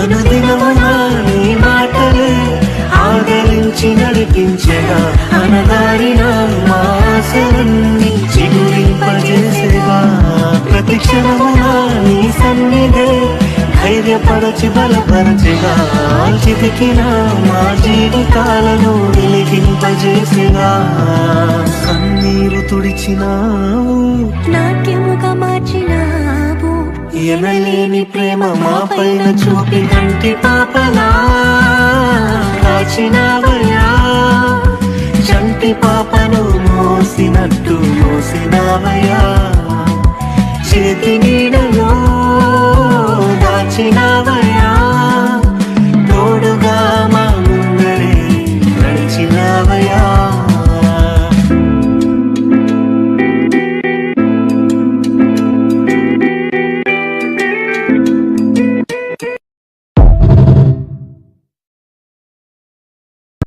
అనుదినమునా నీ మాటలే ఆదరించి నడిపించగా అనగారిన మా ఆశలన్నీ చిగురింపజేసేగా ప్రతి క్షణమునా నీ సన్నిధే ధైర్యపరచి బలపరచిగా చితికిన మా జీవితాలను వెలిగింపజేసిగా కన్నీరు తుడిచినావు నాట్యముగా మార్చినావు ఎనలేని ప్రేమ మా పైన చూపి కంటి పాపలా కాచినావయ్యా చంటి పాపను మోసినట్టు మోసినావయ్యా చేతి నీడలో దాచినా